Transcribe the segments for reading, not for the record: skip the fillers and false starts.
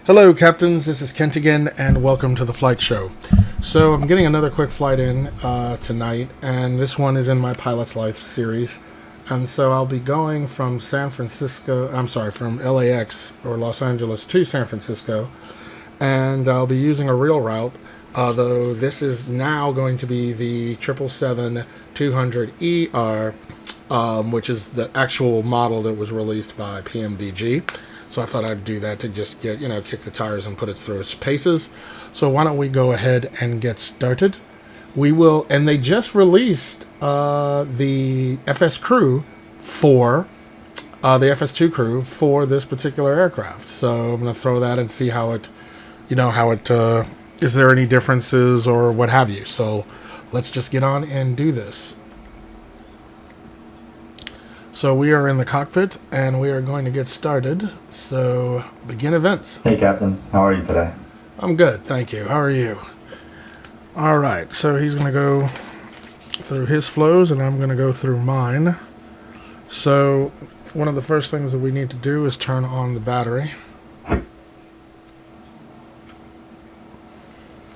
Hello captains, this is Kent again and welcome to the flight show. So I'm getting another quick flight in tonight, and this one is in my Pilot's Life series. And so I'll be going from from LAX or Los Angeles to San Francisco, and I'll be using a real route, although this is now going to be the 777-200ER, which is the actual model that was released by PMDG. So I thought I'd do that to just get, kick the tires and put it through its paces. So why don't we go ahead and get started? We will, and they just released the FS crew for, the FS2 crew for this particular aircraft. So I'm going to throw that and see how it, is there any differences or what have you. So let's just get on and do this. So we are in the cockpit, and we are going to get started. So begin events. Hey, Captain. How are you today? I'm good, thank you. How are you? All right, so he's going to go through his flows, and I'm going to go through mine. So one of the first things that we need to do is turn on the battery,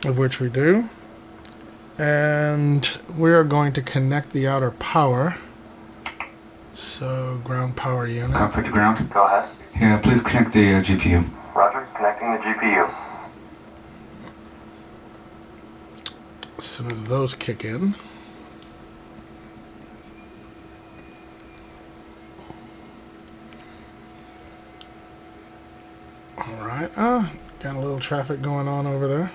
of which we do. And we are going to connect the outer power. So, ground power unit. Cockpit to ground. Go ahead. Yeah, please connect the GPU. Roger, connecting the GPU. As soon as those kick in. Alright, got a little traffic going on over there.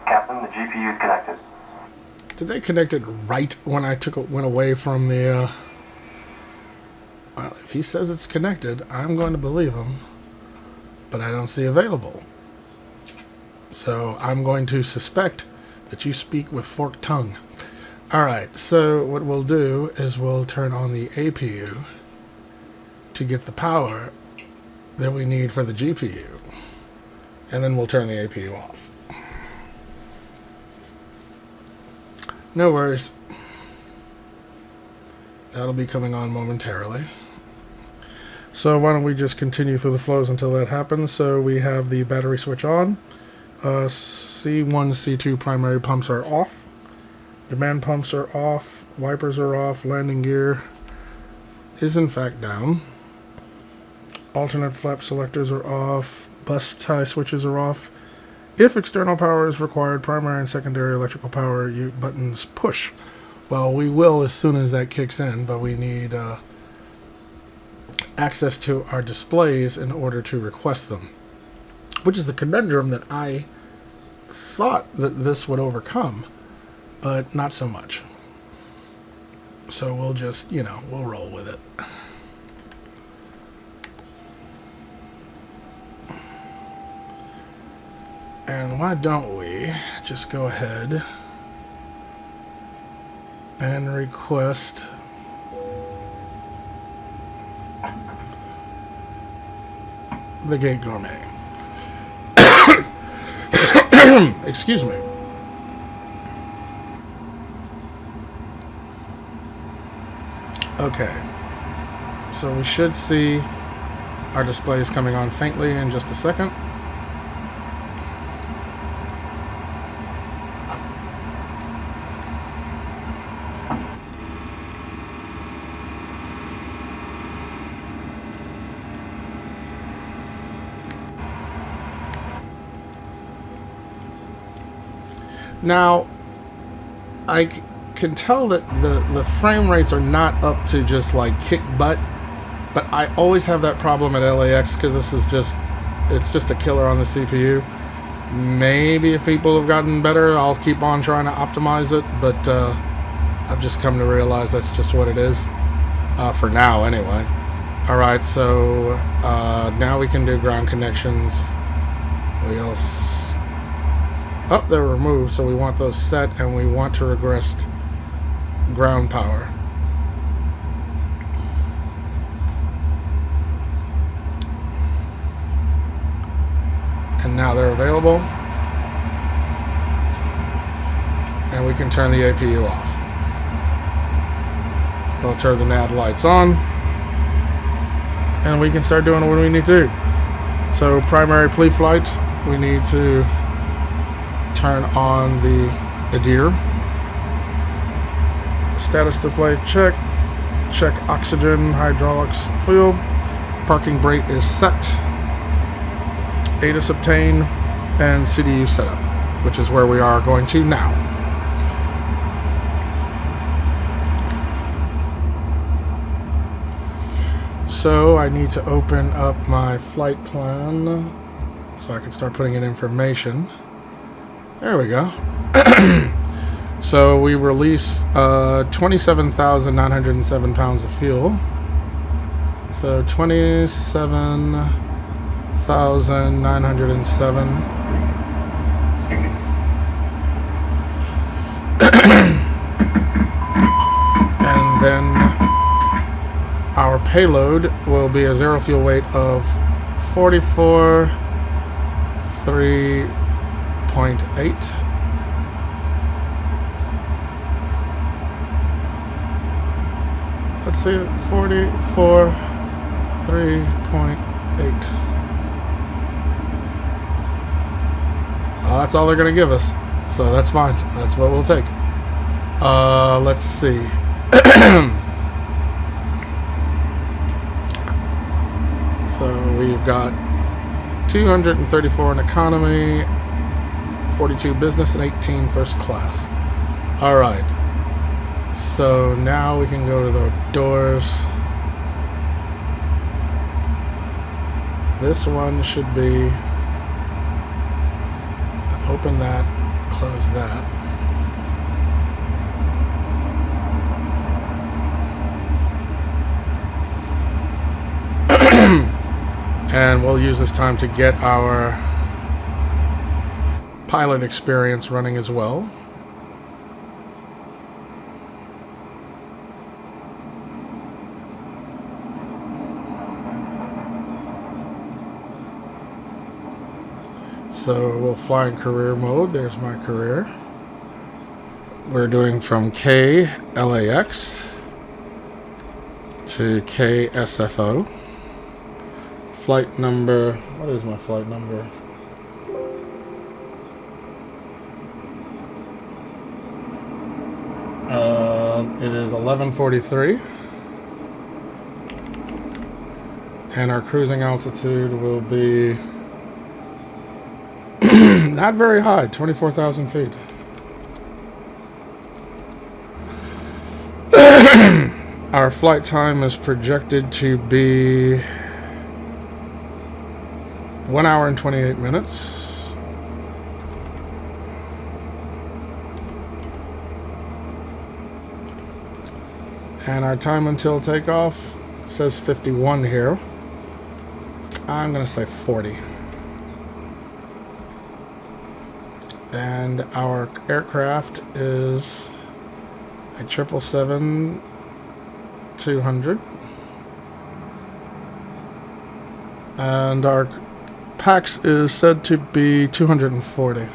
Captain, the GPU is connected. Did they connect it right when I went away from the, well, if he says it's connected, I'm going to believe him, but I don't see available. So I'm going to suspect that you speak with forked tongue. Alright, so what we'll do is we'll turn on the APU to get the power that we need for the GPU, and then we'll turn the APU off. No worries. That'll be coming on momentarily. So why don't we just continue through the flows until that happens. So we have the battery switch on. C1, C2 primary pumps are off. Demand pumps are off. Wipers are off. Landing gear is in fact down. Alternate flap selectors are off. Bus tie switches are off. If external power is required, primary and secondary electrical power buttons push. Well, we will as soon as that kicks in, but we need access to our displays in order to request them, which is the conundrum that I thought that this would overcome, but not so much. So we'll just, we'll roll with it. And why don't we just go ahead and request the Gate Gourmet. Excuse me. Okay. So we should see our displays coming on faintly in just a second. Now, I can tell that the frame rates are not up to just like kick butt, but I always have that problem at LAX because this is it's just a killer on the CPU. Maybe if people have gotten better, I'll keep on trying to optimize it, but I've just come to realize that's just what it is, for now anyway. Alright, so now we can do ground connections. They're removed, so we want those set, and we want to regress ground power. And now they're available. And we can turn the APU off. We'll turn the nav lights on, and we can start doing what we need to do. So primary pre-flight, we need to turn on the ADIR. Status display check. Check oxygen, hydraulics, fuel. Parking brake is set. ATIS obtain, and CDU setup, which is where we are going to now. So I need to open up my flight plan so I can start putting in information. There we go. So we release 27,907 pounds of fuel. So 27,907. And then our payload will be a zero fuel weight of 44.3.8. Let's see, 44.3.8. That's all they're going to give us, so that's fine. That's what we'll take. Let's see. So we've got 234 in economy, 42 business, and 18 first class. All right. So now we can go to the doors. This one should be open that, close that. And we'll use this time to get our pilot experience running as well. So we'll fly in career mode. There's my career. We're doing from KLAX to KSFO. Flight number, what is my flight number? It is 1143. And our cruising altitude will be not very high, 24,000 feet. Our flight time is projected to be 1 hour and 28 minutes. And our time until takeoff says 51 here. I'm going to say 40. And our aircraft is a 777-200. And our PAX is said to be 240.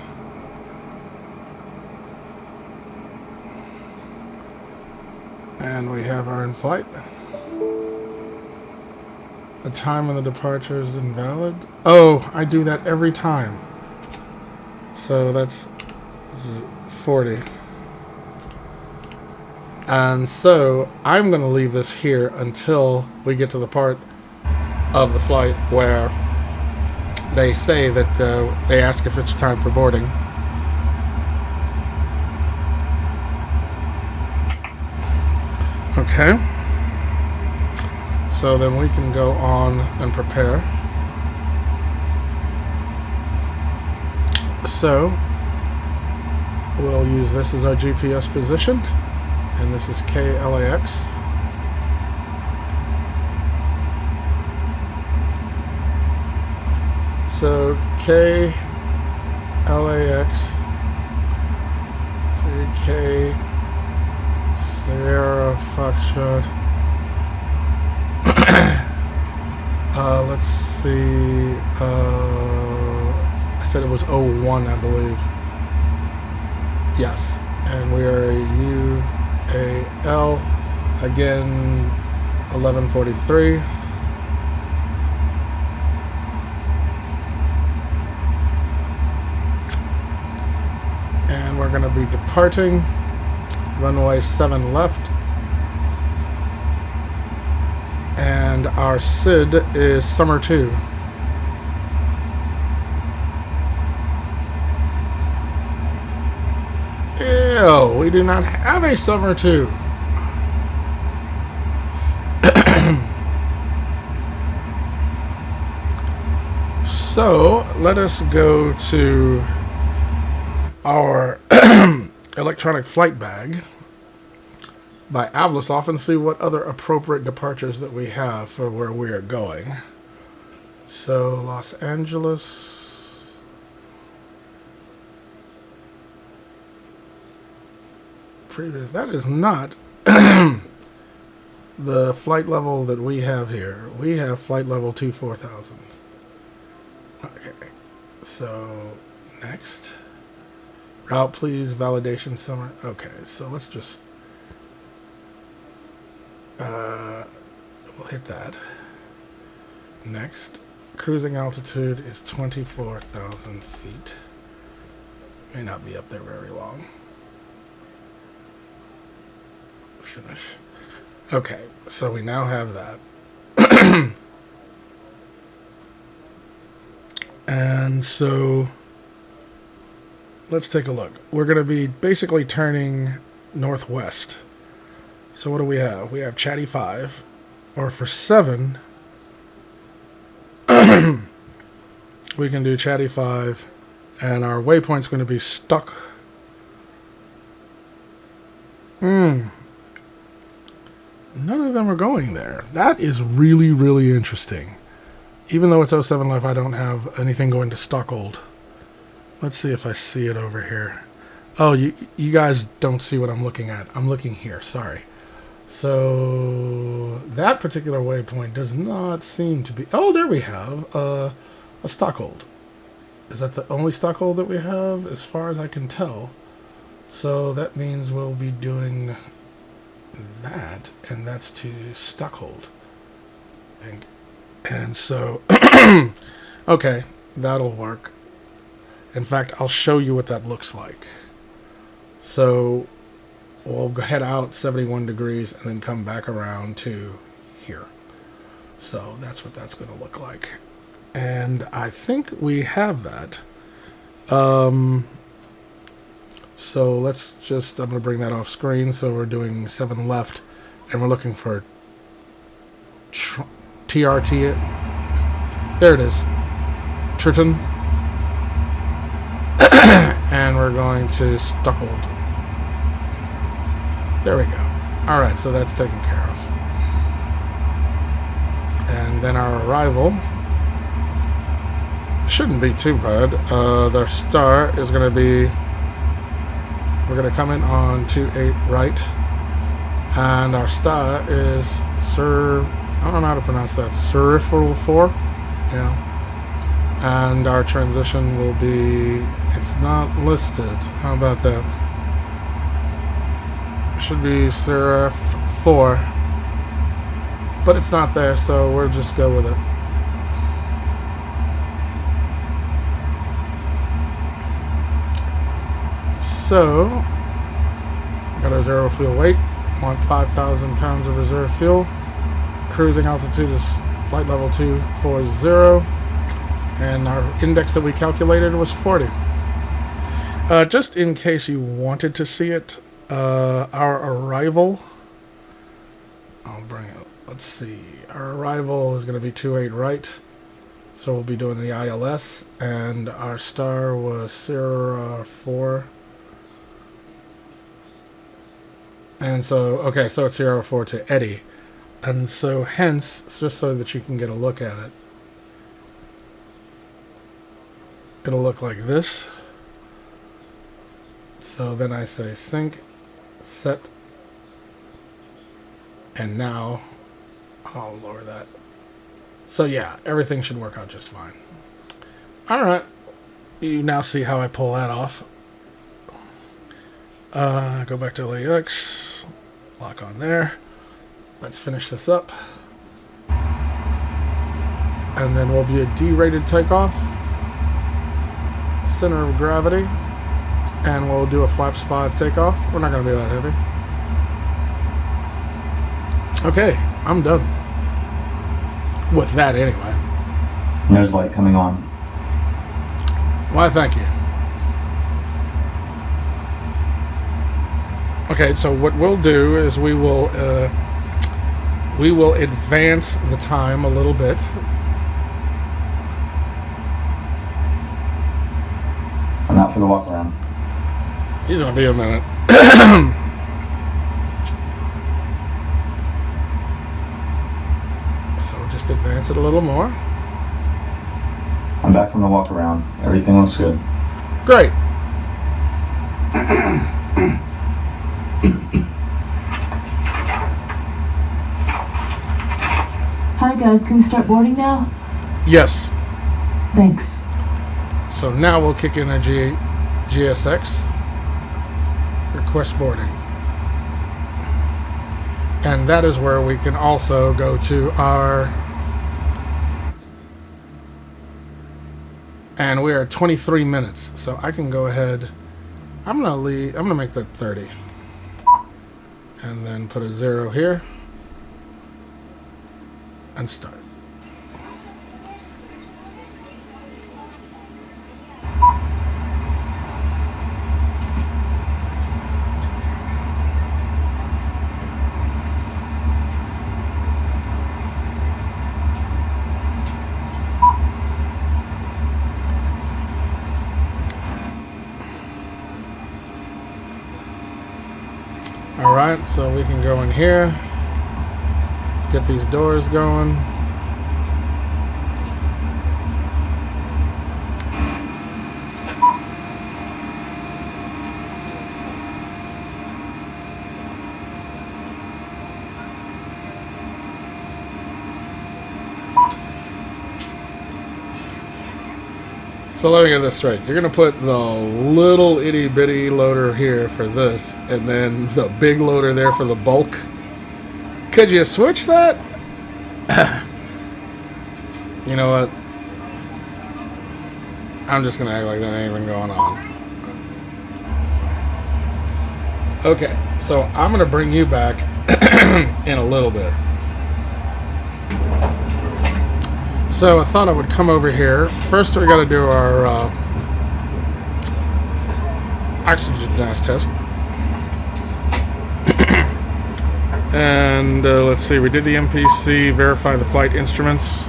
And we have our in-flight. The time of the departure is invalid. Oh, I do that every time. So that's 40. And so I'm going to leave this here until we get to the part of the flight where they say that they ask if it's time for boarding. Okay. So then we can go on and prepare. So we'll use this as our GPS position, and this is KLAX. So KLAX to K Sierra Foxtrot. Let's see. I said it was 01, I believe. Yes, and we are UAL Again, 11:43. And we're going to be departing. Runway 7 left. And our SID is Summer 2. Ew, we do not have a Summer 2. So, let us go to our electronic flight bag by Avlasov and see what other appropriate departures that we have for where we are going. So, Los Angeles. Previous. That is not the flight level that we have here. We have flight level 24,000. Okay. So, next. Route, please. Validation summer. Okay, so let's just... we'll hit that. Next. Cruising altitude is 24,000 feet. May not be up there very long. Finish. Okay, so we now have that. And so... let's take a look. We're going to be basically turning northwest. So what do we have? We have Chatty 5. Or for 7, we can do Chatty 5. And our waypoint's going to be stuck. None of them are going there. That is really, really interesting. Even though it's 07 Life, I don't have anything going to Stockhold. Let's see if I see it over here. Oh, you guys don't see what I'm looking at. I'm looking here, sorry. So, that particular waypoint does not seem to be... oh, there we have a Stockhold. Is that the only Stockhold that we have, as far as I can tell? So, that means we'll be doing that, and that's to Stockhold. And so, okay, that'll work. In fact, I'll show you what that looks like. So we'll head out 71 degrees and then come back around to here. So that's what that's going to look like. And I think we have that. So let's just, I'm going to bring that off screen. So we're doing 7 left and we're looking for TRT. There it is. Triton. And we're going to Stockhold. There we go. Alright, so that's taken care of. And then our arrival shouldn't be too bad. The star is going to be... we're going to come in on 28 right. And our star is I don't know how to pronounce that. Surifral 4? Yeah. And our transition will be... it's not listed. How about that? It should be Serif 4. But it's not there, so we'll just go with it. So, got our zero fuel weight. Want 5,000 pounds of reserve fuel. Cruising altitude is flight level 240. And our index that we calculated was 40. Just in case you wanted to see it, our arrival... I'll bring it. Let's see. Our arrival is going to be 28 right. So we'll be doing the ILS. And our star was Sierra 4. And so, okay, so it's Sierra 4 to Eddie. And so hence, just so that you can get a look at it, it'll look like this. So then I say sync, set, and now I'll lower that. So yeah, everything should work out just fine. Alright, you now see how I pull that off. Go back to LAX, lock on there. Let's finish this up. And then we'll be a D-rated takeoff. Center of gravity. And we'll do a flaps 5 takeoff. We're not going to be that heavy. Okay, I'm done. With that anyway. Nose light coming on. Why, thank you. Okay, so what we'll do is we will advance the time a little bit. I'm out for the walk around. He's gonna be a minute. So we'll just advance it a little more. I'm back from the walk around. Everything looks good. Great. Hi guys, can we start boarding now? Yes. Thanks. So now we'll kick in a GSX. Request boarding. And that is where we can also go to our... And we are 23 minutes. So I can go ahead... I'm gonna make that 30. And then put a 0 here. And start. Alright, so we can go in here, get these doors going. So let me get this straight. You're going to put the little itty bitty loader here for this, and then the big loader there for the bulk. Could you switch that? You know what? I'm just going to act like that ain't even going on. Okay, so I'm going to bring you back in a little bit. So I thought I would come over here. First we got to do our oxygen gas test. And let's see, we did the MPC, verify the flight instruments.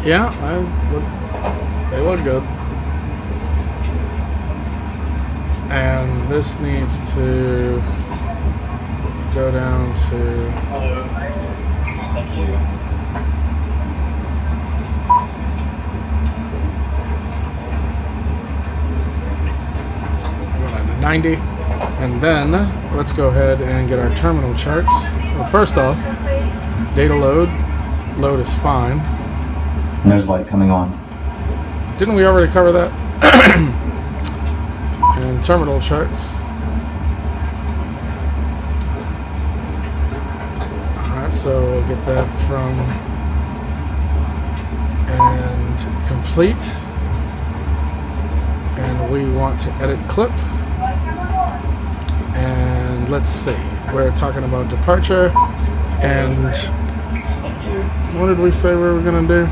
Yeah, they look good. And this needs to go down to... Thank you. 90. And then let's go ahead and get our terminal charts. Well, first off, data load. Load is fine. Nose light coming on. Didn't we already cover that? And terminal charts. Alright, so we'll get that from and complete. And we want to edit clip. And let's see, we're talking about departure. And what did we say we were going to do?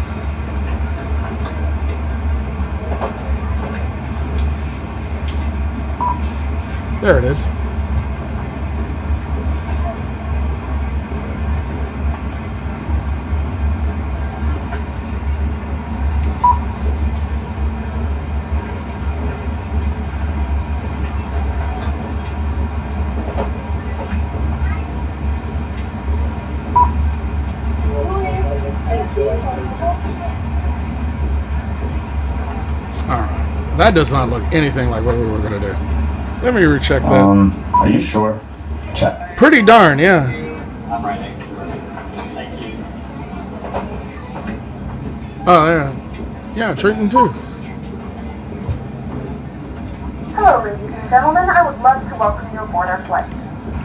There it is. Alright, that does not look anything like what we were going to do. Let me recheck that. Are you sure? Check. Pretty darn, yeah. I'm right next to it. Thank you. Oh, yeah. Yeah, Trenton too. Hello, ladies and gentlemen. I would love to welcome you aboard our flight.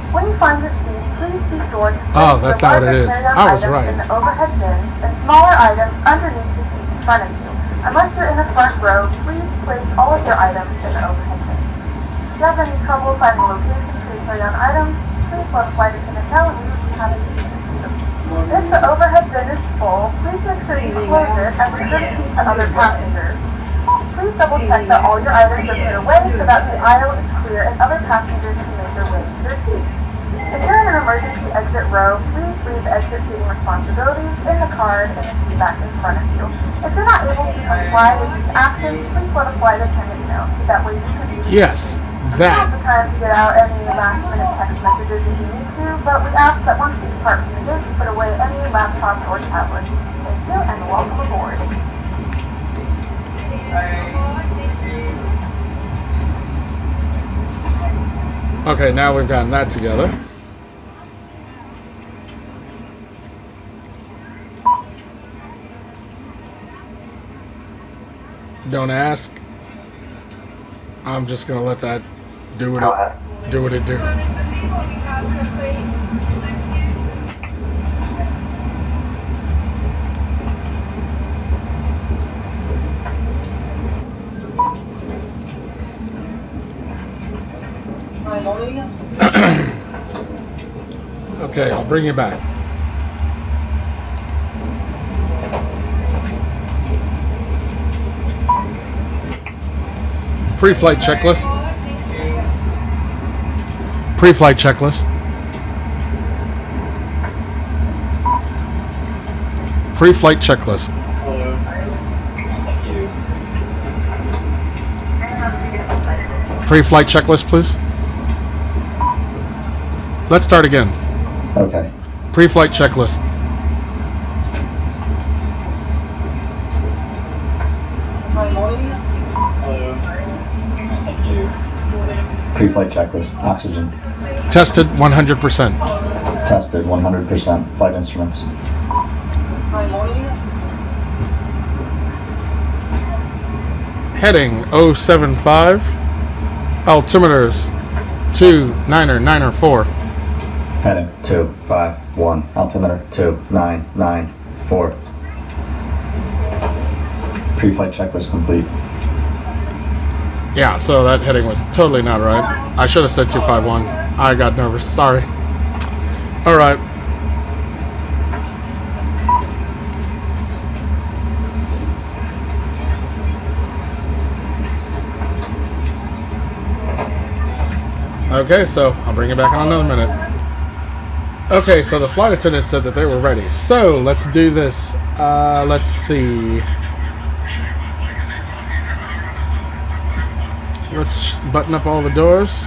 When you find your seat, please be sure to Oh, place that's your not what it larger is. carry-on I was items right. in the overhead bins and smaller items underneath the seat in front of you. Unless you're in the front row, please place all of your items in the overhead bin. If you have any trouble finding locations for your carry-on items, please let a flight attendant know and we will be happy to assist you. If the overhead bin is full, please make sure you close it as a courtesy to other passengers. Please double check that all your items are put away so that the aisle is clear and other passengers can make their way to their seats. If you're in an emergency exit row, please leave exit seating responsibilities in the card and the seat back in front of you. If you're not able to comply with these actions, please let a flight attendant know so that way you can be Yes, You have the that. time to get out any last-minute text messages if you need to, but we ask that once you depart from the gate, you put away any laptops or tablets. Thank you, and welcome aboard. Okay, now we've gotten that together. Don't ask. I'm just gonna let that do what Go ahead. it do. Okay, I'll bring you back. Pre-flight checklist. Pre-flight checklist. Pre-flight checklist. Pre-flight checklist, please. Let's start again. Okay. Pre-flight checklist. Pre-flight checklist. Oxygen. Tested 100%. Tested 100%. Flight instruments. Heading 075. Altimeters 29904. Heading 251. Altimeter 2994. Pre-flight checklist complete. Yeah, so that heading was totally not right. I should have said 251. I got nervous. Sorry. All right. Okay, so I'll bring you back in another minute. Okay, so the flight attendant said that they were ready. So let's do this. Let's see. Let's button up all the doors.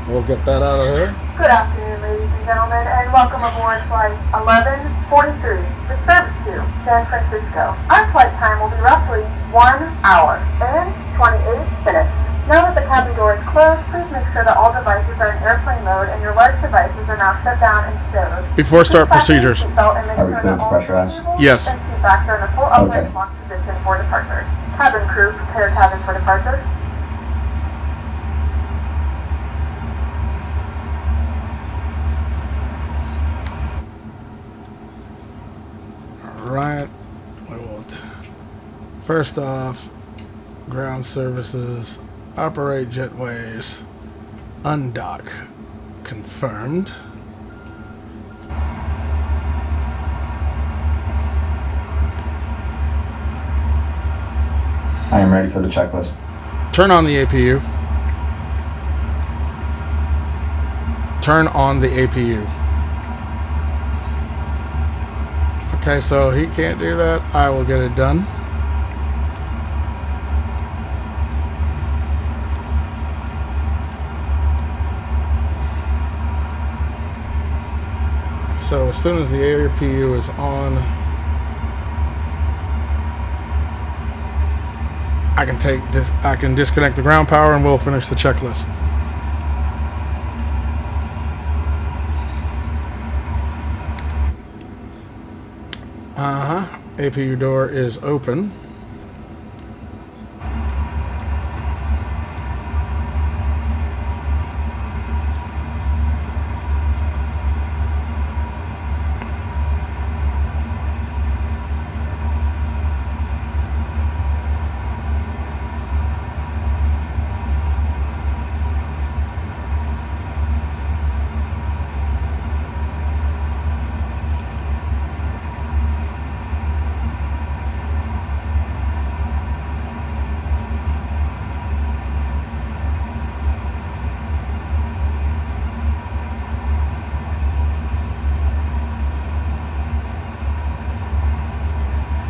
We'll get that out of here. Good afternoon, ladies and gentlemen, and welcome aboard Flight 1143, the service to San Francisco. Our flight time will be roughly 1 hour and 28 minutes. Now that the cabin door is closed, please make sure that all devices are in airplane mode and your large devices are now shut down and stowed. Before start procedures. Are we cleared to pressurize? Yes. And seat backs are in a full upright Okay. lock position for departure. Cabin crew, prepare cabin for departure. Right. We will first off, ground services, operate jetways, undock, confirmed. I am ready for the checklist. Turn on the APU. Turn on the APU. Okay, so he can't do that. I will get it done. So as soon as the APU is on, I can disconnect the ground power and we'll finish the checklist. APU door is open.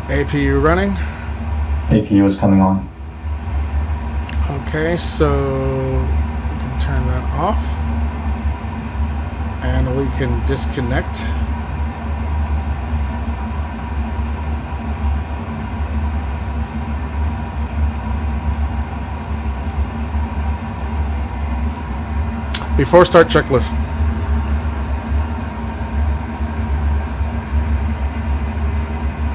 APU running. APU is coming on. Okay, so we can turn that off. And we can disconnect. Before start checklist.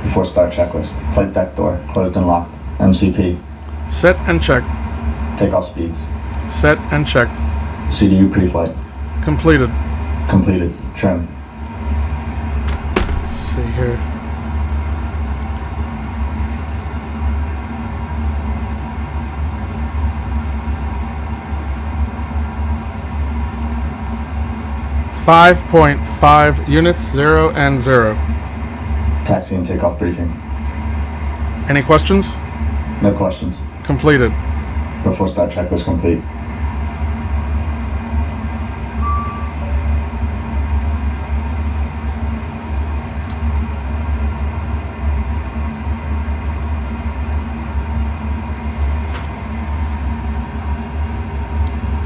Before start checklist. Flight deck door closed and locked. MCP. Set and check. Takeoff speeds. Set and check. CDU pre-flight. Completed. Completed. Trim. Let's see here. .5 units, 0 and 0. Taxi and takeoff briefing. Any questions? No questions. Completed. Before start checklist complete.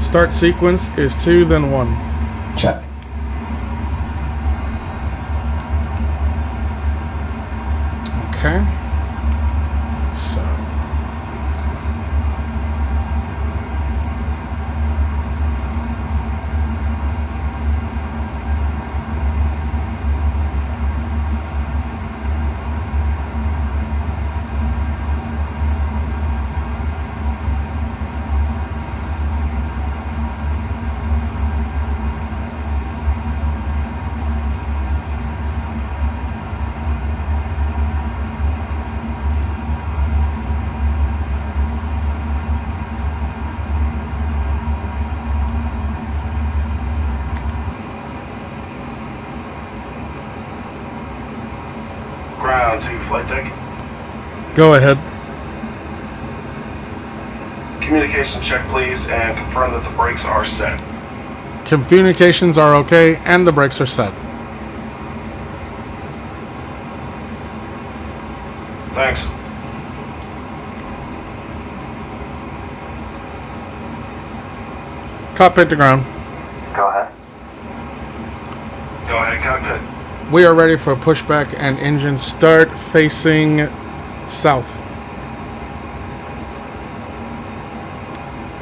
Start sequence is 2, then 1. Check. Okay. So. Ground to flight deck. Go ahead. Communication check, please, and confirm that the brakes are set. Communications are okay, and the brakes are set. Thanks. Cockpit to ground. Go ahead. Go ahead, cockpit. We are ready for pushback and engine start facing south.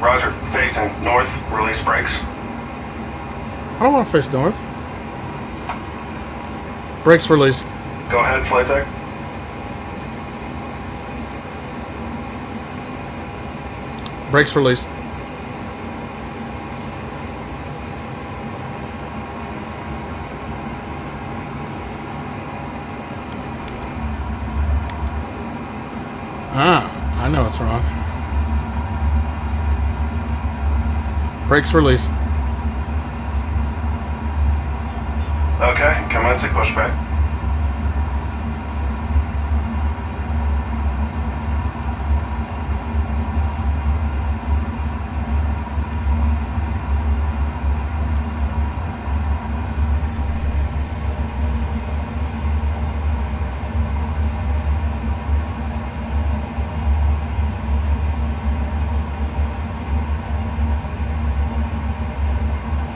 Roger. Facing north. Release brakes. I don't want to face north. Brakes released. Go ahead, flight deck. Brakes released. I know it's wrong. Brakes released. Okay, commencing pushback.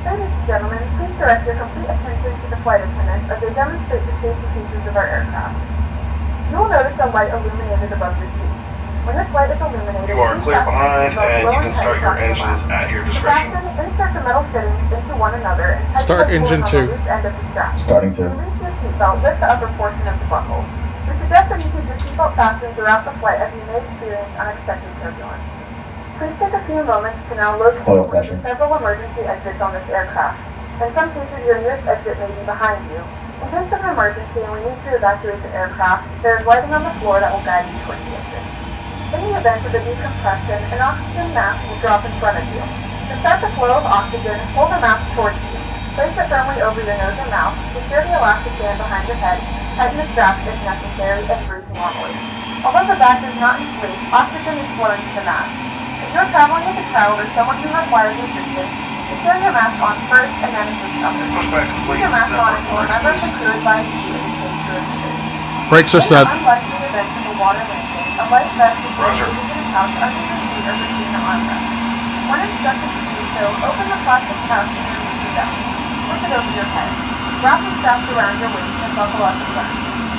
Ladies and gentlemen, please direct your complete attention to the flight attendants as they demonstrate the safety features of our aircraft. You will notice a light illuminated above your seat. When this light is illuminated, You are please clear fasten behind, your seatbelt and low you can tight start your across the engines back. at your To discretion. fasten, insert the metal fittings into one another and tighten Start the engine pulling on 2. the loose end of the strap. Starting To to. release your seatbelt, lift the upper portion of the buckle. We suggest that you keep your seatbelt fastened throughout the flight as you may experience unexpected turbulence. Please take a few moments to now locate Oil one of pressure. the several emergency exits on this aircraft. In some cases, your nearest exit may be behind you. In case of an emergency and we need to evacuate the aircraft, there is lighting on the floor that will guide you towards the exit. In the event of a decompression, an oxygen mask will drop in front of you. To start the flow of oxygen, hold the mask towards you. Place it firmly over your nose and mouth, secure the elastic band behind your head, tighten the straps if necessary, and breathe normally. Although the bag does not inflate, oxygen is flowing to the mask. If you're traveling with a child or someone who requires assistance, secure your mask on first and then assist others. Pushback Keep complete. your mask on Separate until a brakes, member of please. the crew advises you to indicate your assistance. Brakes are In set. the unlikely event of a water landing, a life vest is Roger. located in the pouch under the seat or between the armrests. When instructed to do so, open the plastic pouch and remove the vest. Push it over your head. Wrap the straps around your waist and buckle up the front.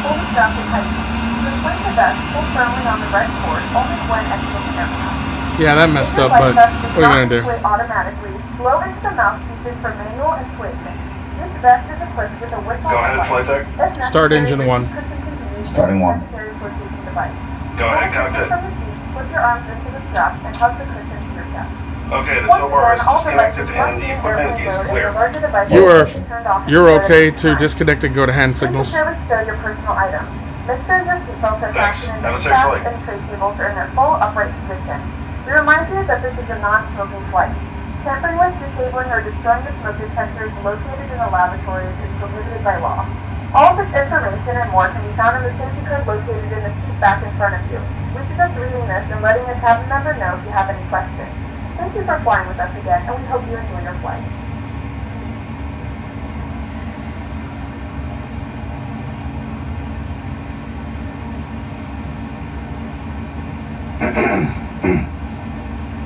Hold the straps tightly. To inflate the vest, pull firmly on the right cord only when exiting the aircraft. Yeah, that messed If your up, but life vest does what are you not going to do? inflate automatically, blow into the mouthpieces for manual inflation. This vest is equipped with a whistle Go ahead, and flight tech. If Start necessary, engine the 1. seat cushion can be used Starting if 1. necessary for taking the bike. Go ahead, cockpit. From the seat, put your arms into the straps and hug the cushion to your chest. Okay, the Once tow bar again, is all disconnected devices must and be the in equipment airplane is mode and clear. the larger devices You are- must be turned off You're at okay any to time. disconnect and go to hand Please signals. secure with stow your personal items. Make sure your seatbelts are Thanks. fastened Have a into safe straps flight. and tray tables are in their full upright position. We remind you that this is a non-smoking flight. Tampering with, disabling, or destroying the smoke detectors located in the lavatories is prohibited by law. All of this information and more can be found in the safety code located in the seat back in front of you. We suggest reading this and letting a cabin member know if you have any questions. Thank you for flying with us again, and we hope you enjoy your flight.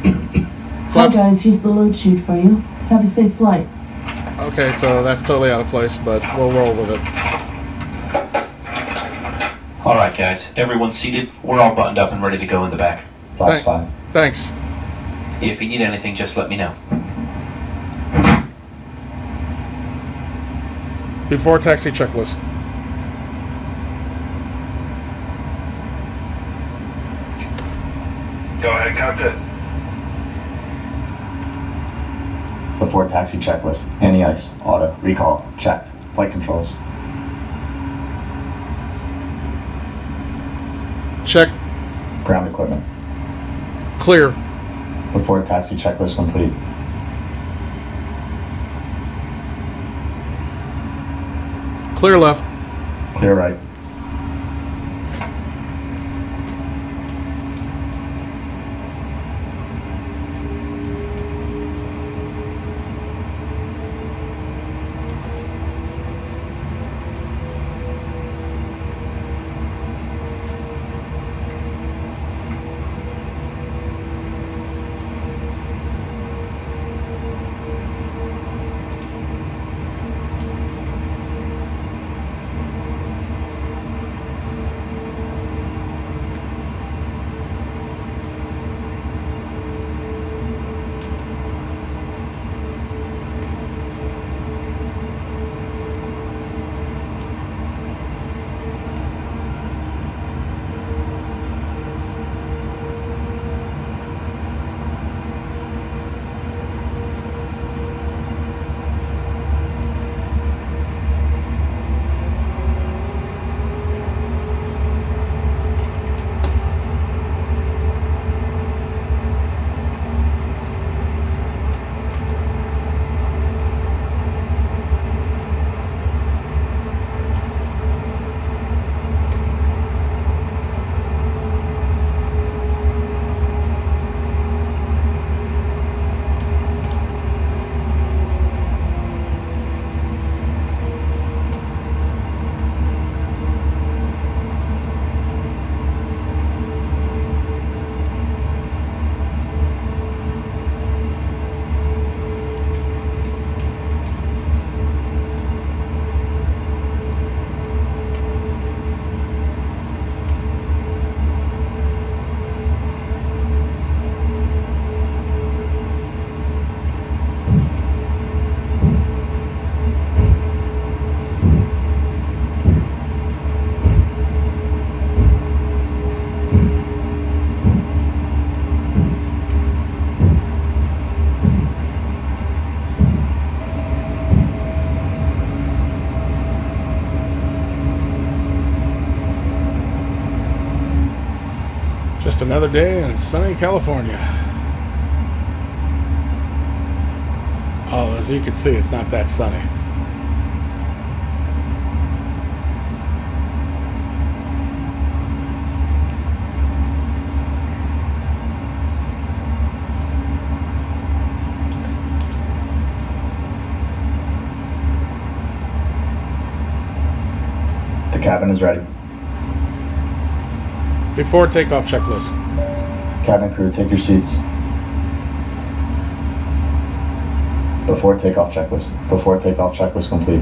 Hi Flaps. guys, here's the load sheet for you. Have a safe flight. Okay, so that's totally out of place, but we'll roll with it. Alright guys, everyone's seated. We're all buttoned up and ready to go in the back. Flaps Thank- 5. Thanks. If you need anything, just let me know. Before taxi checklist. Go ahead, cockpit. Before taxi checklist. Anti-ice. Auto. Recall. Checked. Flight controls. Check. Ground equipment. Clear. Before taxi checklist complete. Clear left. Clear right. Just another day in sunny California. Oh, as you can see, it's not that sunny. The cabin is ready. Before takeoff checklist. Cabin crew, take your seats. Before takeoff checklist. Before takeoff checklist complete.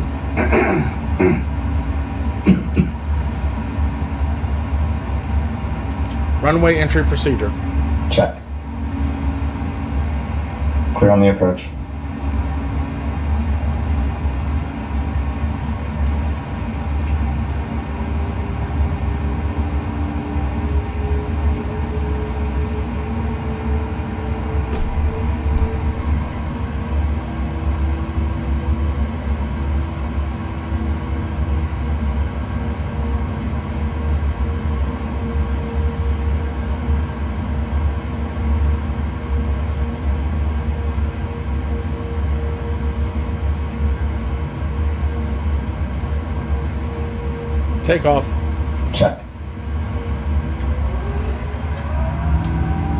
Runway entry procedure. Check. Clear on the approach. Takeoff. Check.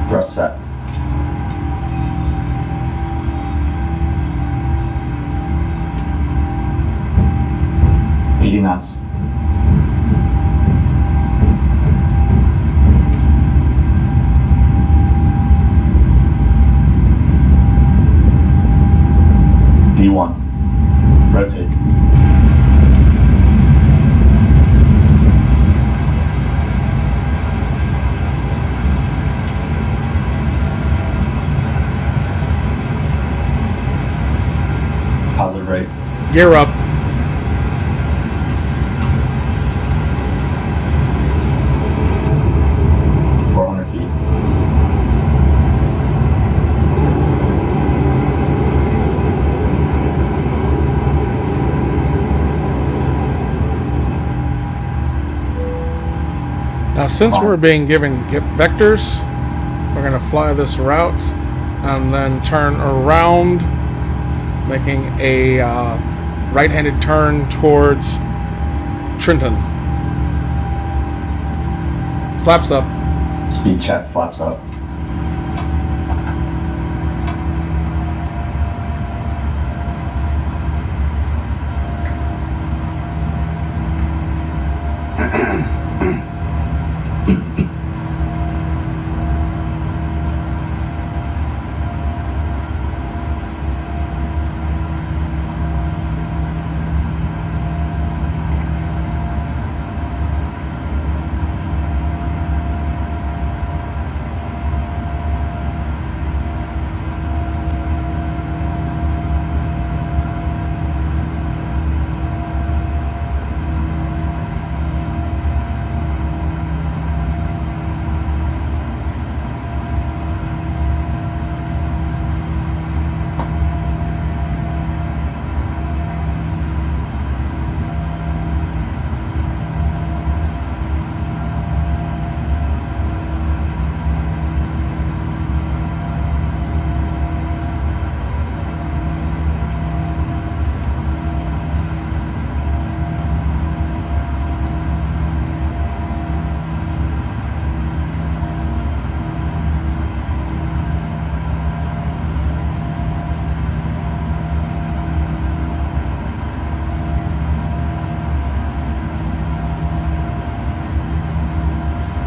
Thrust set. knots. D1. Rotate. Positive rate. Gear up. Now, since we're being given vectors, we're going to fly this route and then turn around, making a right-handed turn towards Trenton. Flaps up. Speed check, flaps up.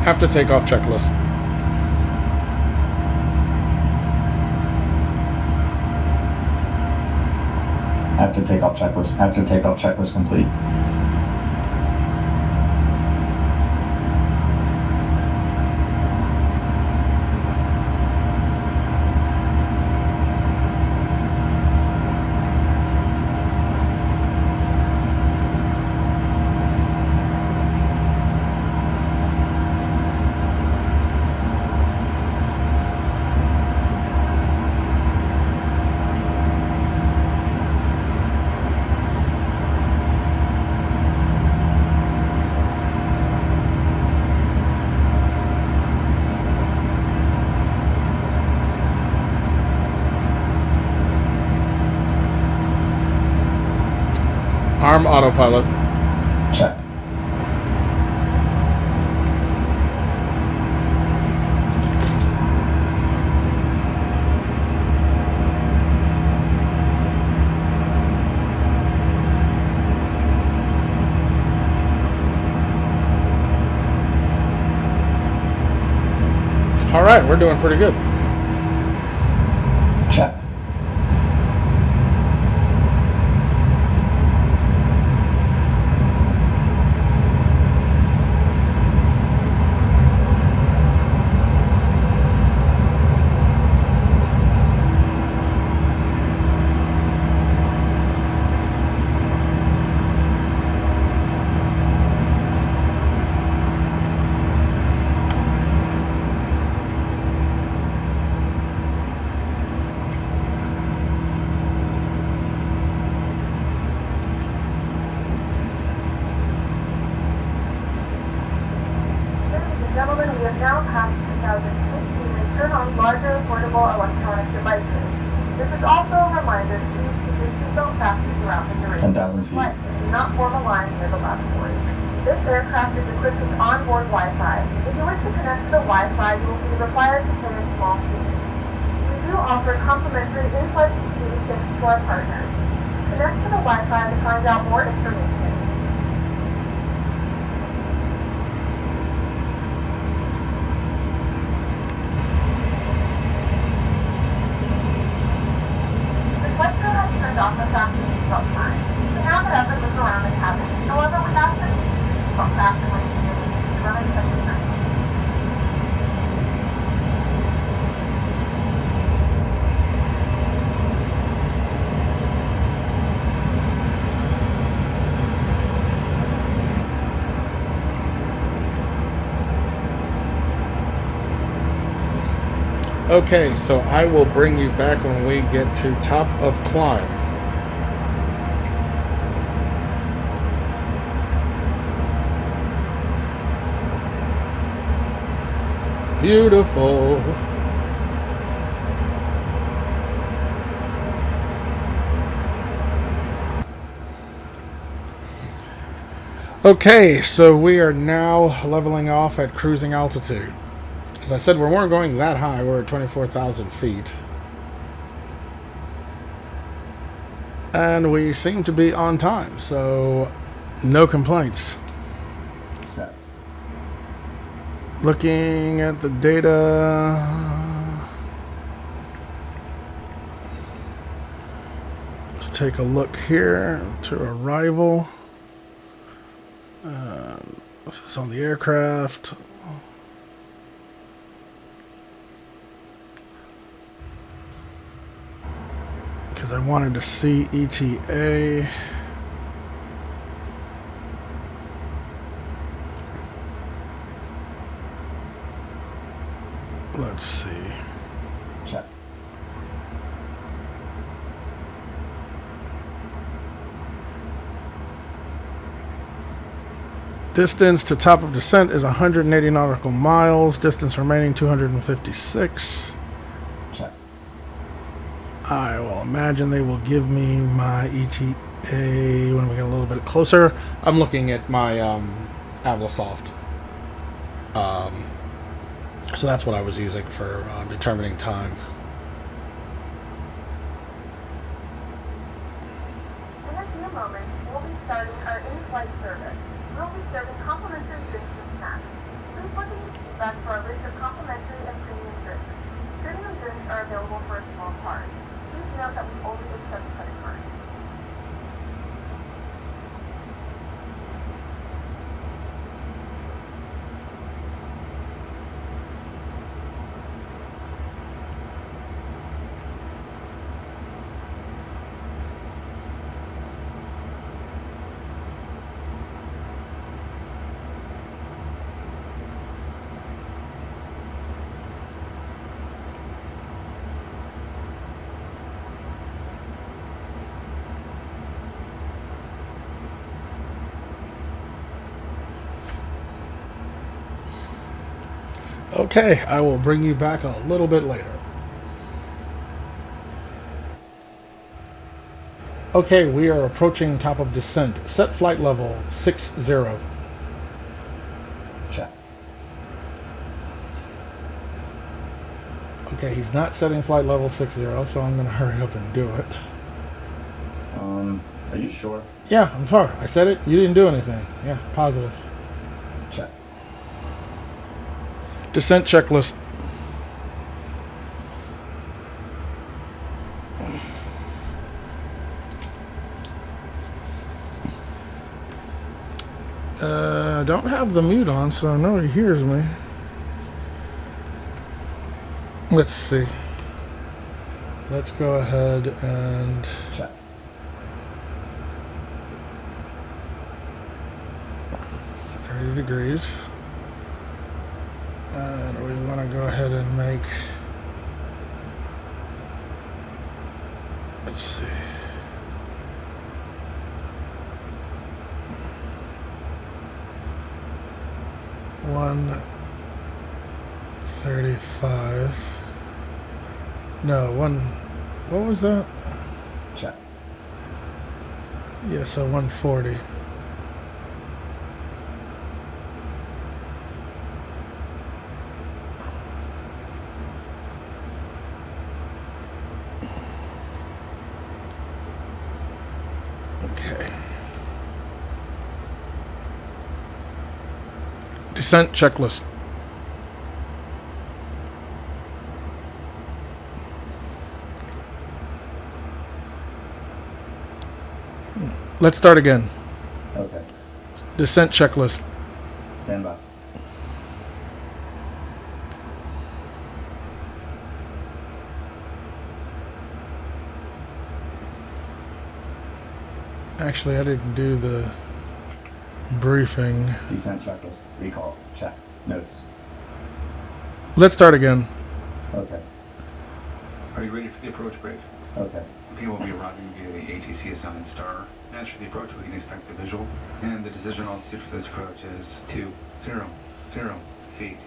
After takeoff checklist. After takeoff checklist. After takeoff checklist complete. Confirm autopilot. Check. All right, we're doing pretty good. Check. Gentlemen, we have now passed 2016 and turn on larger portable electronic devices. This is also a reminder to please keep your seatbelt fastened throughout the duration 10,000 of the flight and do not form a line near the lavatory. This aircraft is equipped with onboard Wi-Fi. If you wish to connect to the Wi-Fi, you will be required to pay a small fee. We do offer complimentary in-flight security thanks to our partners. Connect to the Wi-Fi to find out more information. Off the fasten seatbelt sign. We have it up and look around the cabin. However, we ask that you keep your seatbelt fastened when you to run such a night. Okay, so I will bring you back when we get to top of climb. Beautiful. Okay, so we are now leveling off at cruising altitude. As I said, we weren't going that high. We're at 24,000 feet. And we seem to be on time, so no complaints. Set. Looking at the data. Let's take a look here to arrival. This is on the aircraft. Because I wanted to see ETA. Let's see. Check. Distance to top of descent is 180 nautical miles. Distance remaining 256. Check. I will imagine they will give me my ETA when we get a little bit closer. I'm looking at my Avlosoft. So that's what I was using for determining time. In a few moments, we'll be starting our in-flight service. We'll be serving complimentary drinks and snacks. Please look at your feedback for a list of complimentary and premium drinks. Premium drinks are available for a small charge. Please note that we only accept credit cards. Okay, I will bring you back a little bit later. Okay, we are approaching top of descent. Set flight level 60. Check. Okay, he's not setting flight level 60, so I'm going to hurry up and do it. Are you sure? Yeah, I'm sorry. I said it. You didn't do anything. Yeah, positive. Check. Descent checklist. I don't have the mute on, so I know he hears me. Let's see. Let's go ahead and... Check. degrees, and we want to go ahead and make, let's see, $135. No, what was that? Check. Yeah, so 140. Okay. Descent checklist. Let's start again. Okay. Descent checklist. Stand by. Actually, I didn't do the briefing. Descent checklist. Recall. Check. Notes. Let's start again. Okay. Are you ready for the approach brief? Okay. Okay, we'll be arriving via the ATC assigned star. As for the approach, we can expect the visual. And the decision altitude for this approach is 200 feet.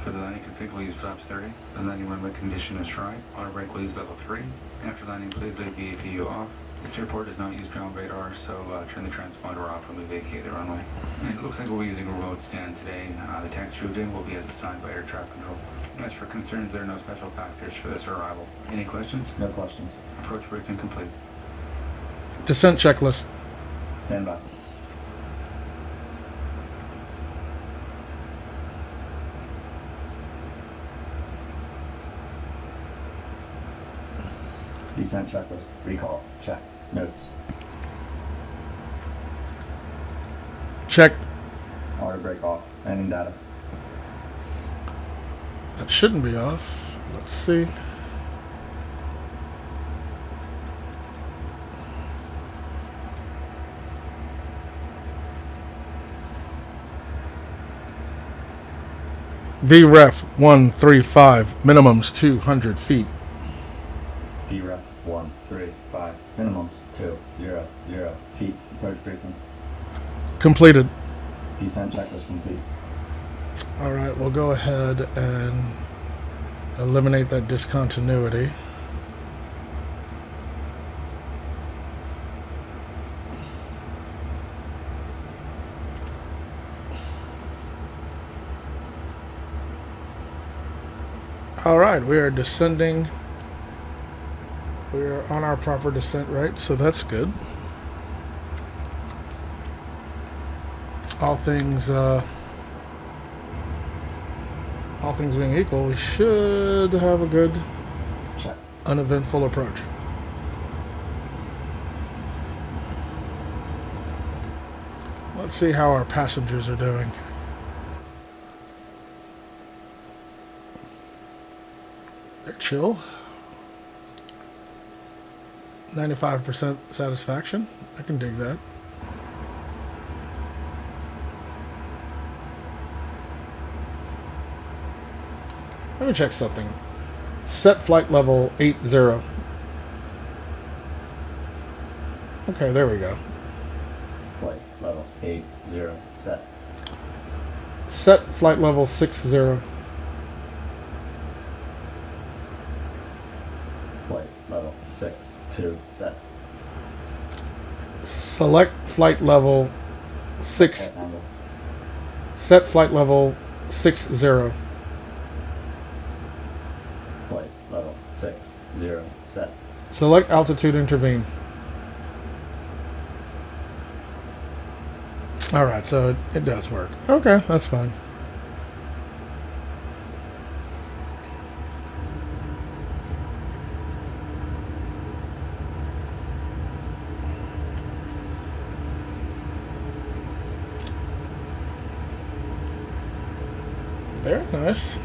For the landing config, we'll use flaps 30. The landing runway condition is right. Auto brake, we'll use level 3. After landing, please leave the APU off. This airport does not use ground radar, so turn the transponder off when we vacate the runway. And it looks like we'll be using a road stand today. The taxi routing will be as assigned by air traffic control. As for concerns, there are no special factors for this arrival. Any questions? No questions. Approach briefing complete. Descent checklist. Stand by. Descent checklist. Recall. Check. Notes. Check. Auto brake off. Landing data. That shouldn't be off. Let's see. VREF 135, minimums 200 feet. VREF 135. Minimums 200 feet. Approach briefing. Completed. Descent checklist complete. All right, we'll go ahead and eliminate that discontinuity. All right, we are descending. We are on our proper descent rate, so that's good. All things being equal, we should have a good, Check. uneventful approach. Let's see how our passengers are doing. They're chill. 95% satisfaction. I can dig that. Let me check something. Set flight level 80. Okay, there we go. Flight level 80. Set. Set flight level 60. Flight level 62. Set. Select flight level 6. At angle. Set flight level 60. Flight level 60. Set. Select altitude, intervene. Alright, so it does work. Okay, that's fine. Very nice.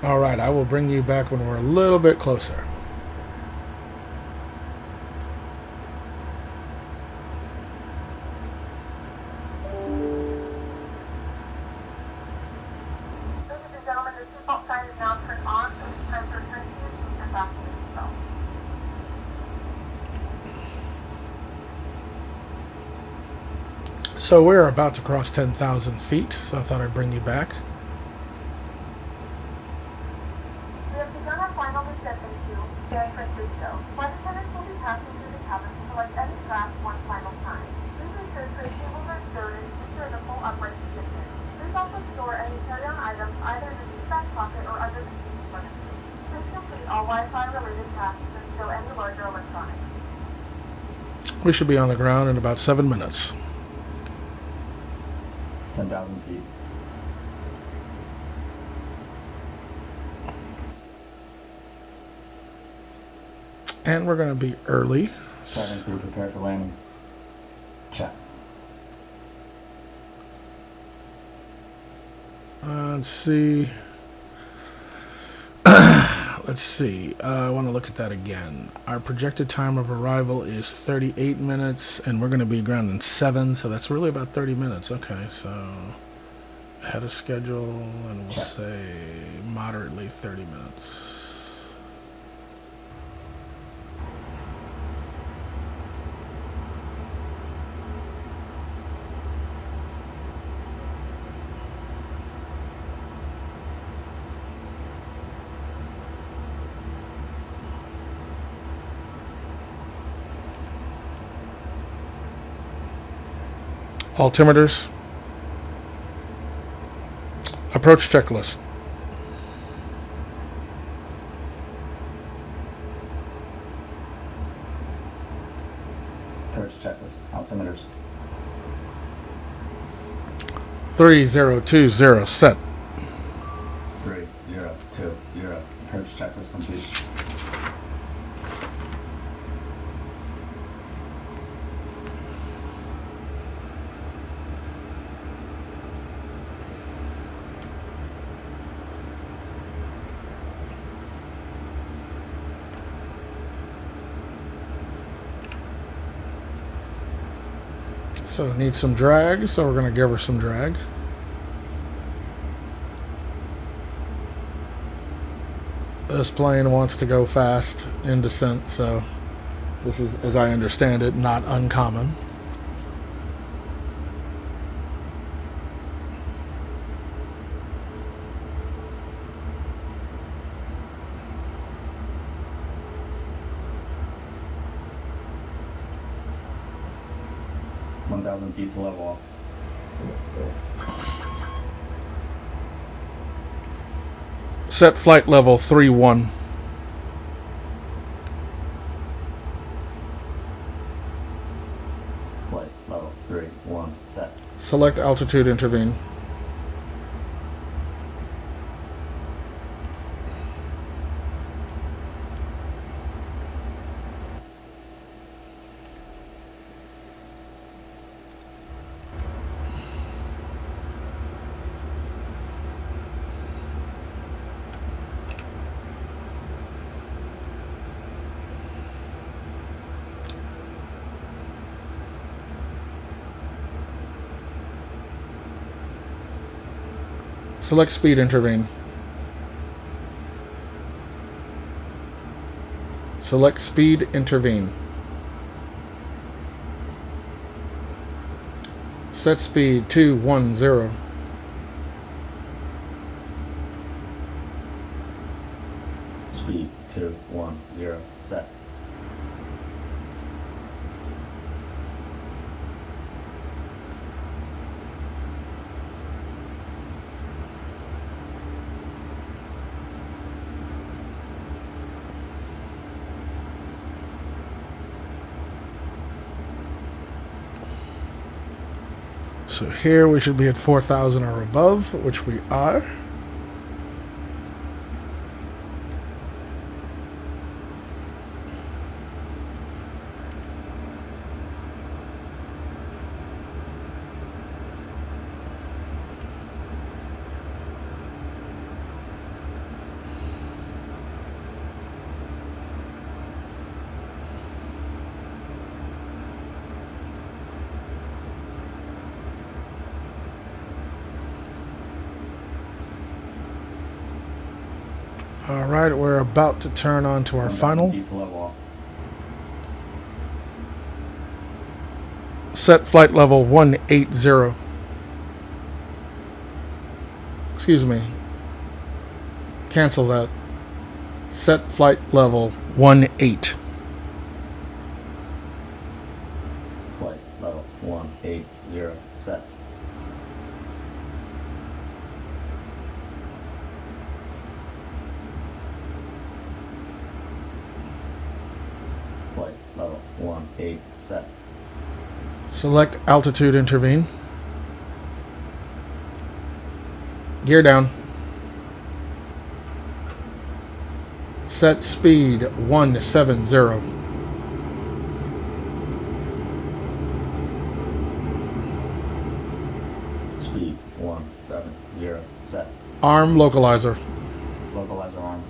All right, I will bring you back when we're a little bit closer. Ladies and gentlemen, the seatbelt sign is now turned on, so it's time to return to your seats and fasten your seatbelt. So we're about to cross 10,000 feet, so I thought I'd bring you back. We have begun our final descent into San Francisco. Flight attendants will be passing through the cabin to select any class one final time. Please ensure tray tables are stored and secure in a full upright position. Please also store any carry-on items either in the seat back pocket or under the seat furniture. Please complete all Wi-Fi related tasks and stow any larger electronics. We should be on the ground in about 7 minutes. 10,000 feet. And we're going to be early. Cabin crew prepare for landing. Check. Let's see. Let's see. I want to look at that again. Our projected time of arrival is 38 minutes, and we're going to be ground in 7, so that's really about 30 minutes. Okay, so ahead of schedule, and we'll say moderately 30 minutes. Altimeters. Approach checklist. Approach checklist. Altimeters. 3020 set. 3020. Approach checklist complete. So it needs some drag, so we're going to give her some drag. This plane wants to go fast in descent, so this is, as I understand it, not uncommon. Feet to level off. Set flight level 3-1. Flight level 3-1 set. Select altitude, intervene. Select speed, intervene. Select speed, intervene. Set speed 210. Speed 210. Set. So here we should be at 4,000 or above, which we are. All right, we're about to turn on to our final. Set flight level 180. Excuse me. Cancel that. Set flight level 18. Flight level 180. Set. Flight level 18. Set. Select altitude, intervene. Gear down. Set speed 170. Speed 170. Set. Arm localizer. Localizer arm.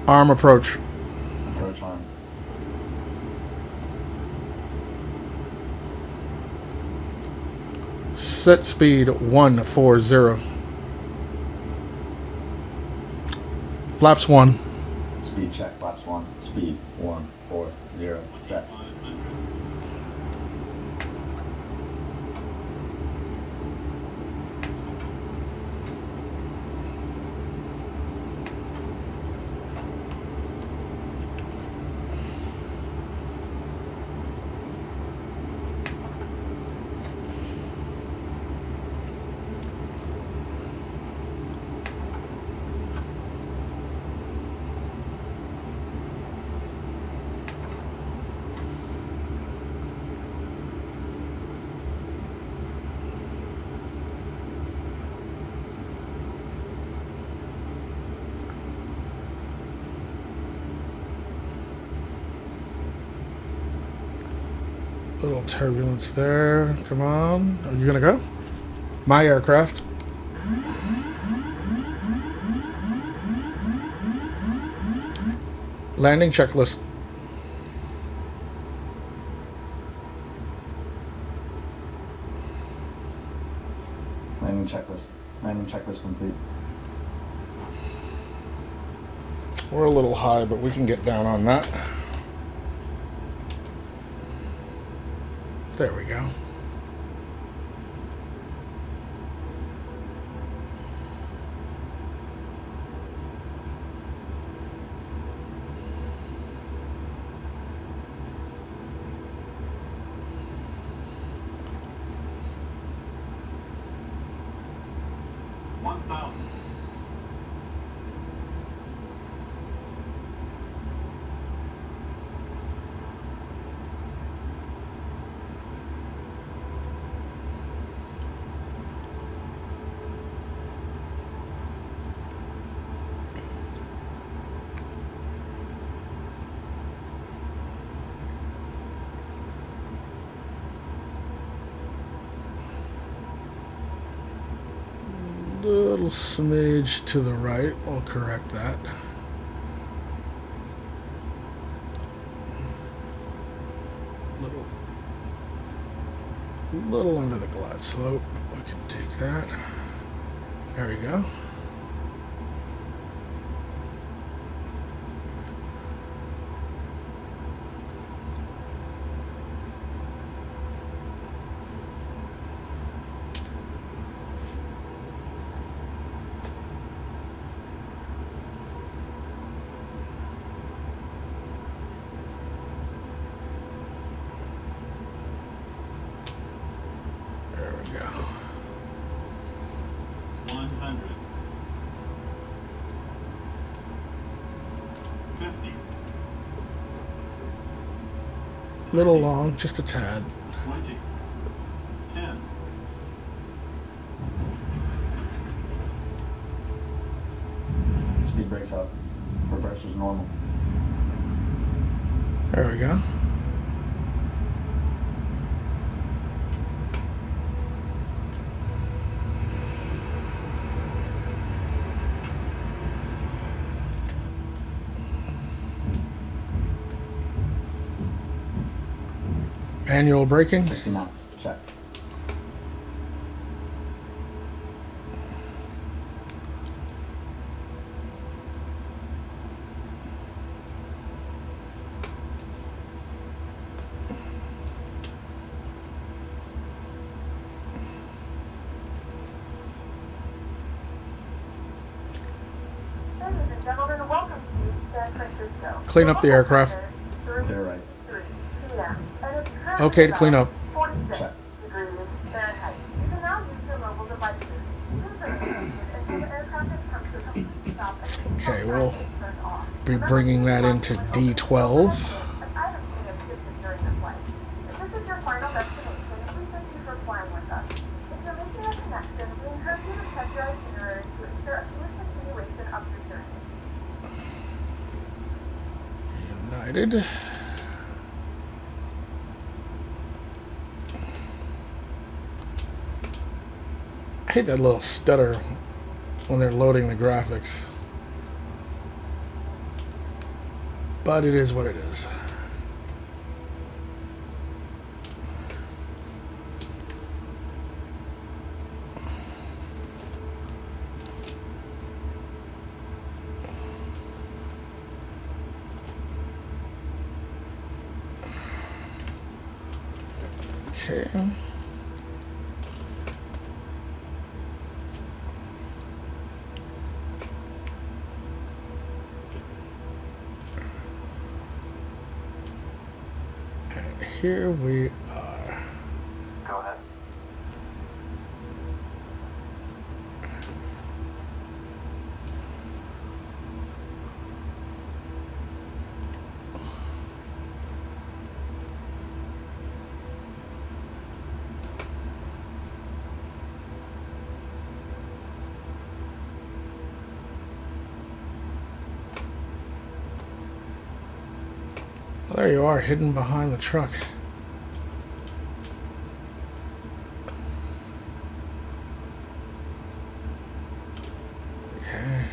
Arm approach. Approach arm. Set speed 140. Flaps 1. Speed check. Flaps 1. Speed 140. Set. Little turbulence there. Come on. Are you gonna go? My aircraft. Landing checklist. Landing checklist. Landing checklist complete. We're a little high, but we can get down on that. There we go. Little smidge to the right. We'll correct that. Little under the glide slope. We can take that. There we go. Little long, just a tad. 20. 10. Speed brakes up. Reverser's normal. There we go. Manual braking. 60 knots. Check. Ladies and gentlemen, welcome to San Francisco. Clean up the aircraft. Clear right. 3 p.m. And it's currently Okay to clean up. 46 Check. degrees Fahrenheit. You can now use your mobile devices. Please remain seated until the aircraft has come to a complete stop and Okay, the we'll turn off. be bringing that into D12. An item may have shifted during the flight. If this is your final destination, we thank you for flying with us. If you're making a connection, we encourage you to check your itinerary to ensure a smooth continuation of your journey. United. I hate that little stutter when they're loading the graphics. But it is what it is. Okay. And here we are. Go ahead. Well, there you are, hidden behind the truck. Okay.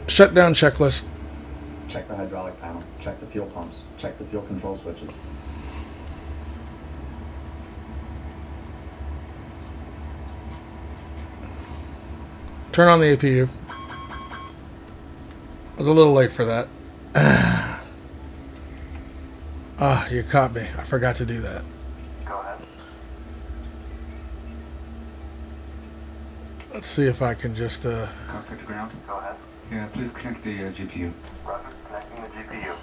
Shutdown checklist. Check the hydraulic panel. Check the fuel pumps. Check the fuel control switches. Turn on the APU. I was a little late for that. Ah, you caught me. I forgot to do that. Go ahead. Let's see if I can just Cockpit to ground. Go ahead. Yeah, please connect the GPU. Roger. Connecting the GPU.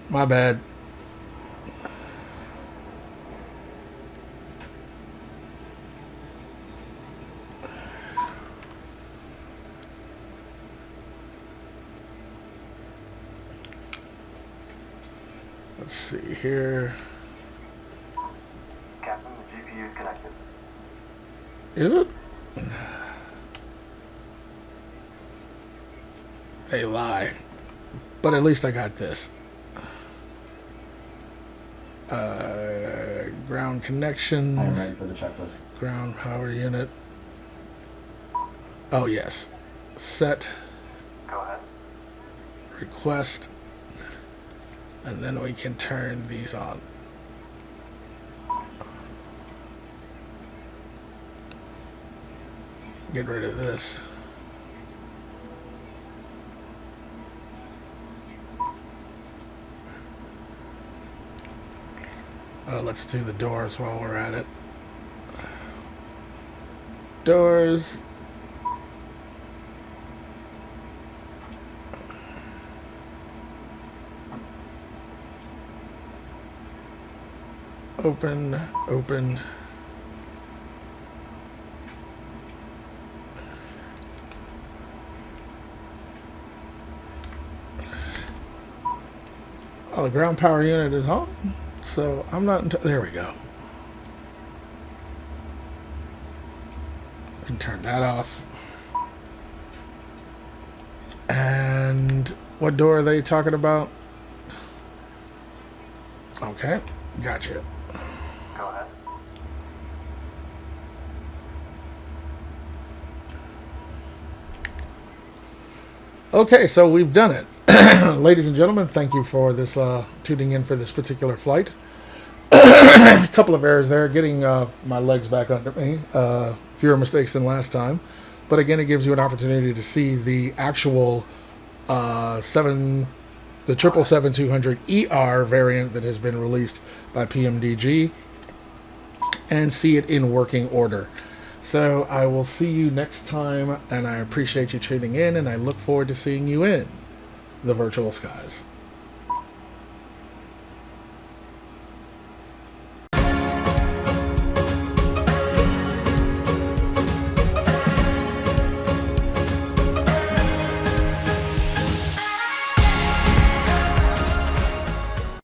My bad. Let's see here. Captain, the GPU is connected. Is it? They lie. But at least I got this. Ground connections. I am ready for the checklist. Ground power unit. Oh, yes. Set. Go ahead. Request. And then we can turn these on. Get rid of this. Let's do the doors while we're at it. Doors. Open, open. Oh, the ground power unit is on, so I'm not. There we go. We can turn that off. And what door are they talking about? Okay, gotcha. Go ahead. Okay, so we've done it. Ladies and gentlemen, thank you for this tuning in for this particular flight. A couple of errors there, getting my legs back under me. Fewer mistakes than last time. But again, it gives you an opportunity to see the actual the 777-200ER variant that has been released by PMDG and see it in working order. So I will see you next time, and I appreciate you tuning in, and I look forward to seeing you in the virtual skies.